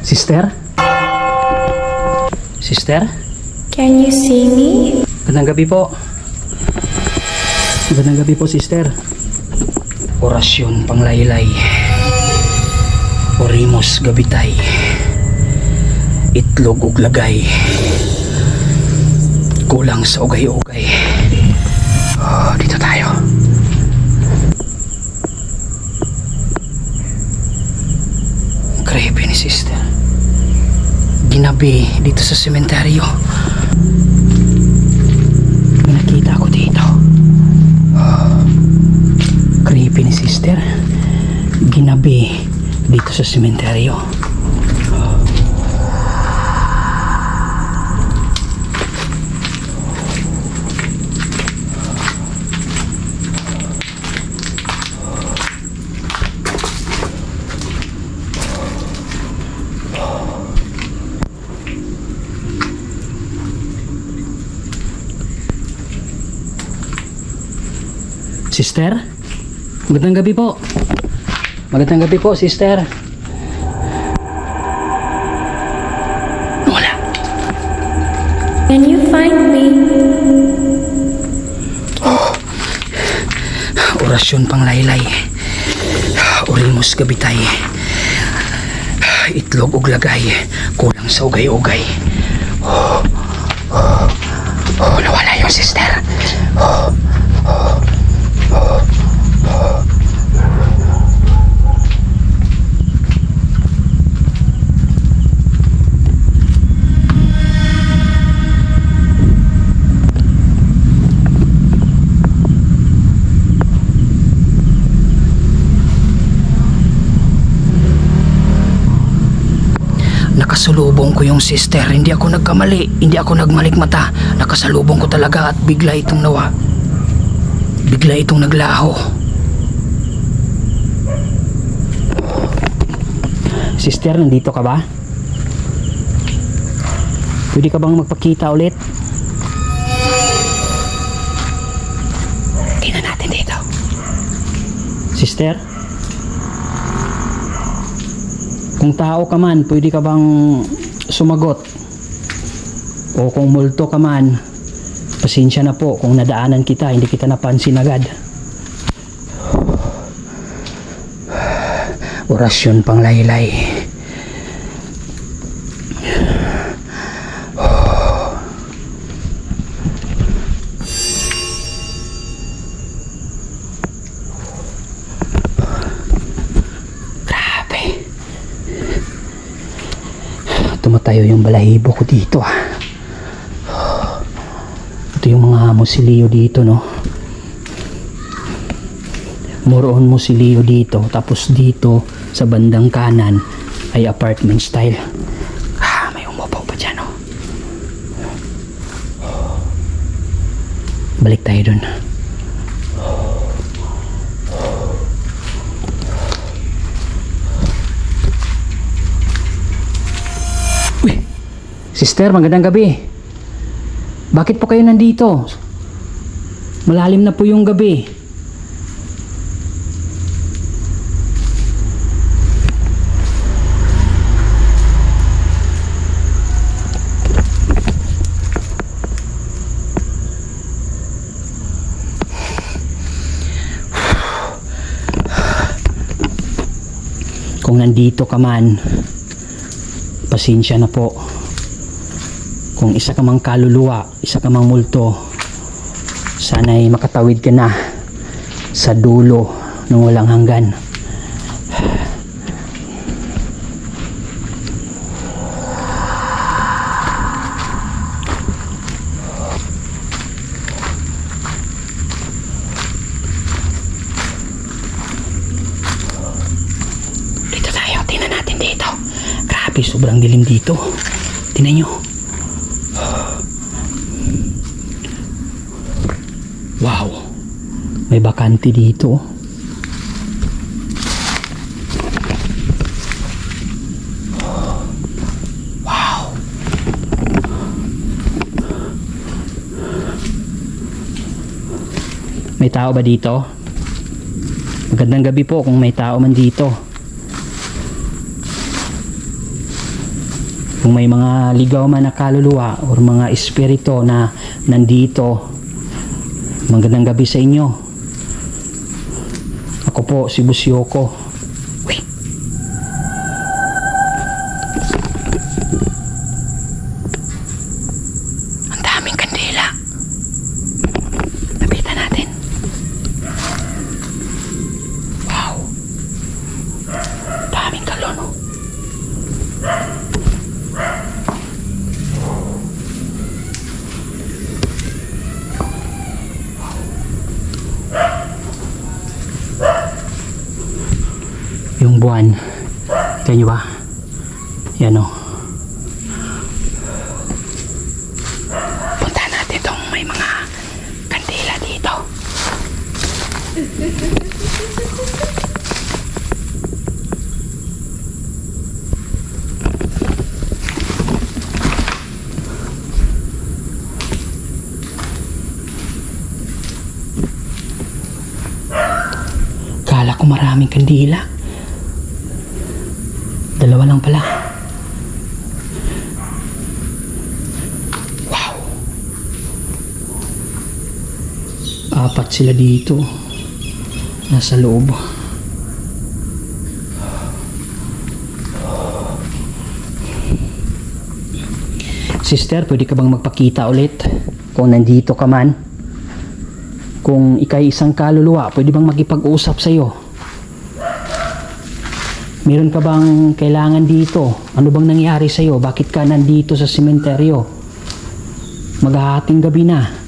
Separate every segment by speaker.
Speaker 1: Sister? Sister?
Speaker 2: Can you see me?
Speaker 1: Magandang gabi po. Magandang gabi po, sister. Orasyon panglaylay. Orimos gabitay. Itlog ug lagay. Kulang sa ugay-ugay. Oh, dito tayo. Creepy ni sister. Ginabi dito sa sementeryo. May nakita ko dito. Creepy ni sister. Ginabi dito sa sementeryo. Sister? Magandang gabi po. Magandang gabi po, sister. Wala.
Speaker 2: Can you find me?
Speaker 1: Orasyon panglaylay. Orimos gabitay. Itlog ug lagay. Kulang sa ugay-ugay. Nawala yung sister. Nakasalubong ko yung sister. Hindi ako nagkamali. Hindi ako nagmalikmata. Nakasalubong ko talaga at bigla itong nawa. Bigla itong naglaho. Sister, nandito ka ba? Pwede ka bang magpakita ulit? Tingnan natin dito. Sister? Kung tao ka man, pwede ka bang sumagot? O kung multo ka man, pasensya na po kung nadaanan kita, hindi kita napansin agad. Orasyon panglaylay. Tumatayo yung balahibo ko dito. Ito yung mga musilyo dito, no? Moroon musilyo dito. Tapos dito sa bandang kanan ay apartment style. May umupaw pa dyan, no? Balik tayo dun. Sister, magandang gabi. Bakit po kayo nandito? Malalim na po yung gabi. Kung nandito ka man, pasensya na po. Kung isa ka mang kaluluwa, isa ka mang multo, sana'y makatawid ka na sa dulo ng walang hanggan. Dito tayo, tingnan natin dito. Grabe, sobrang dilim dito. Tingnan nyo. Wow, may bakante dito. Wow. May tao ba dito? Magandang gabi po kung may tao man dito. Kung may mga ligaw man na kaluluwa or mga espiritu na nandito, magandang gabi sa inyo. Ako po si Busyoko. Uy. Ang daming kandila. Lapitan natin. Wow. Daming galon, oh. Yung buwan, kita nyo ba? Yan, o. Punta natin itong may mga kandila dito. Kala ko maraming kandila. Dalawa lang pala. Wow. Apat sila dito. Nasa loob. Sister, pwede ka bang magpakita ulit kung nandito ka man? Kung ikay isang kaluluwa, pwede bang makipag-usap sa'yo? Meron ka bang kailangan dito? Ano bang nangyari sa'yo? Bakit ka nandito sa sementeryo? Maghahating gabi na.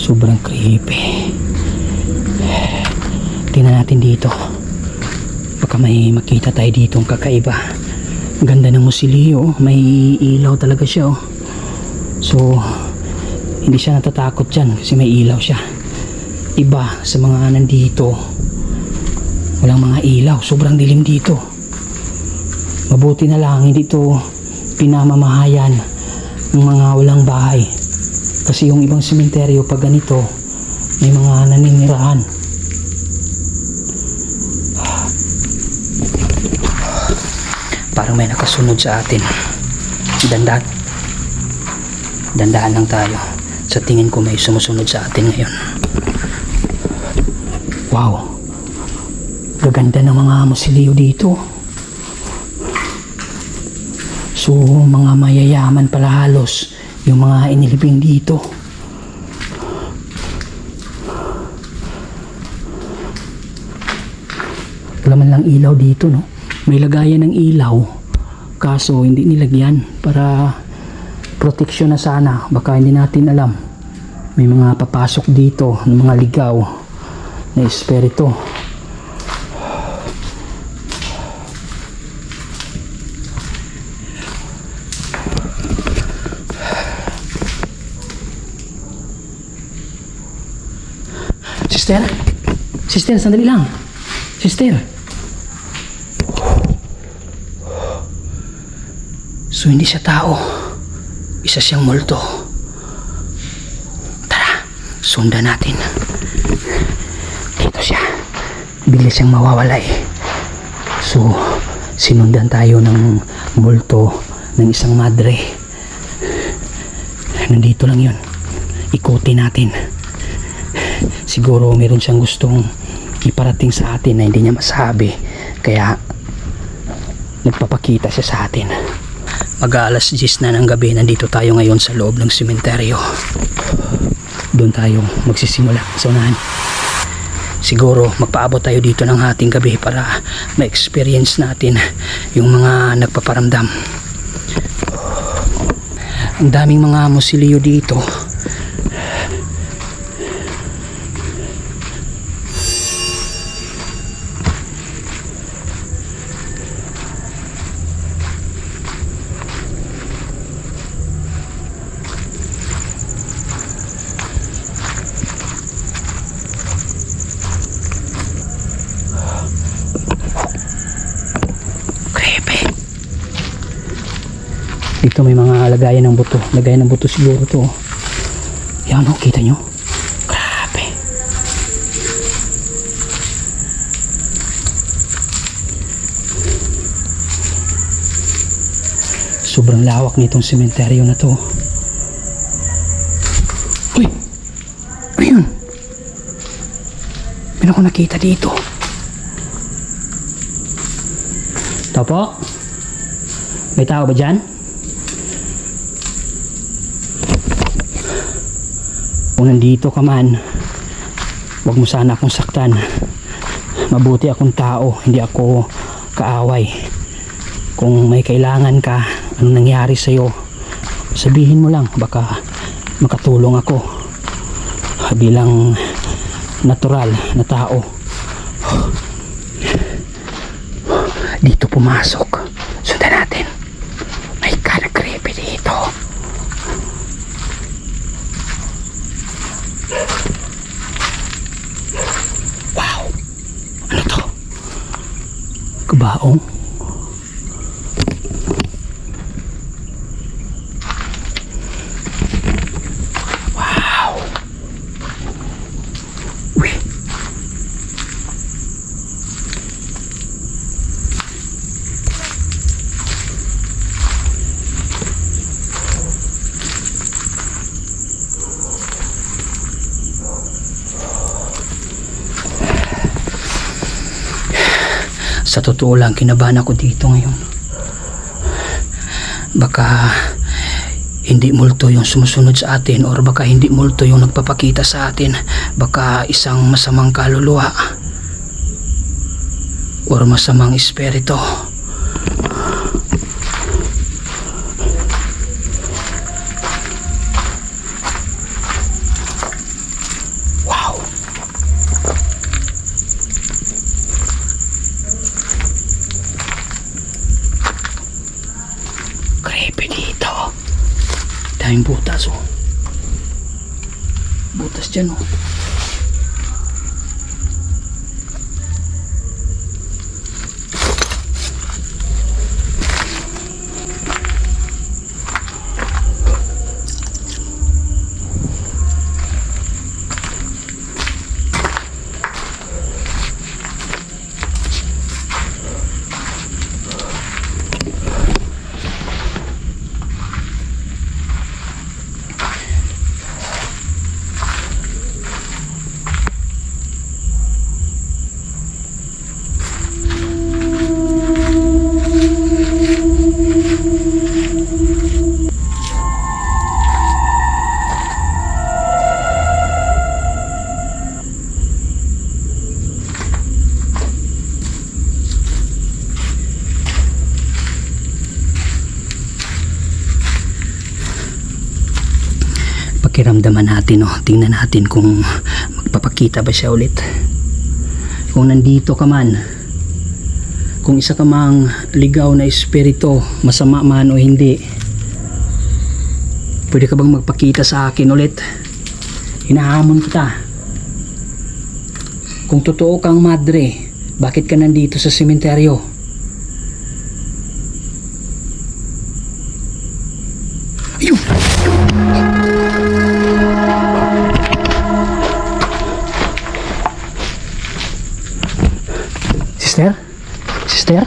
Speaker 1: Sobrang creepy. Tingnan natin dito. Baka may makita tayo dito ang kakaiba. Ang ganda ng musilyo. May ilaw talaga siya, oh. So, hindi siya natatakot dyan kasi may ilaw siya. Iba sa mga nandito. Walang mga ilaw. Sobrang dilim dito. Mabuti na lang hindi ito pinamamahayan ng mga walang bahay. Kasi yung ibang sementeryo pag ganito, may mga naninirahan. Parang may nakasunod sa atin. Dandaan lang tayo. Sa tingin ko may sumusunod sa atin ngayon. Wow. Gaganda ng mga musilyo dito. So, mga mayayaman pala halos yung mga inilibing dito. Wala man lang ilaw dito, no? May lagayan ng ilaw, kaso hindi nilagyan para proteksyon na sana. Baka hindi natin alam. May mga papasok dito ng mga ligaw na espiritu. Sister, sandali lang. Sister. So, hindi siya tao. Isa siyang multo. Tara, sundan natin. Dito siya. Bigla siyang mawawala eh. So, sinundan tayo ng multo ng isang madre. Nandito lang yun. Ikutin natin. Siguro meron siyang gustong iparating sa atin na hindi niya masabi, kaya nagpapakita siya sa atin. Mag-aalas 10 na ng gabi, nandito tayo ngayon sa loob ng sementeryo. Doon tayo magsisimula sa unahan. Siguro magpaabot tayo dito ng hating gabi para ma-experience natin yung mga nagpaparamdam. Ang daming mga musilyo dito. dito may mga lagayan ng buto. Lagayan ng buto siguro to. Yan o, kita nyo? Grabe. Sobrang lawak nitong sementeryo na to. Uy! Ayun! Meron ko nakita dito. Ito po. May tao ba dyan? Kung nandito ka man, huwag mo sana akong saktan. Mabuti akong tao, hindi ako kaaway. Kung may kailangan ka, anong nangyari sa'yo, sabihin mo lang, baka makatulong ako bilang natural na tao. Dito pumasok. Sundan natin. May creepy dito. Wow. Ano to? Kabaong. Wow. Uy. Sa totoo lang, kinabahan ako dito ngayon. Baka hindi multo yung sumusunod sa atin, or baka hindi multo yung nagpapakita sa atin. Baka isang masamang kaluluwa or masamang espiritu. Wow. Creepy dito. Daming butas oh. Butas dyan oh. Pakiramdaman natin oh. Tingnan natin kung magpapakita ba siya ulit. Kung nandito ka man, kung isa ka mang ligaw na espiritu, masama man o hindi, pwede ka bang magpakita sa akin ulit? Hinahamon kita. Kung totoo kang madre, bakit ka nandito sa sementeryo? Ayun! Sister? Sister?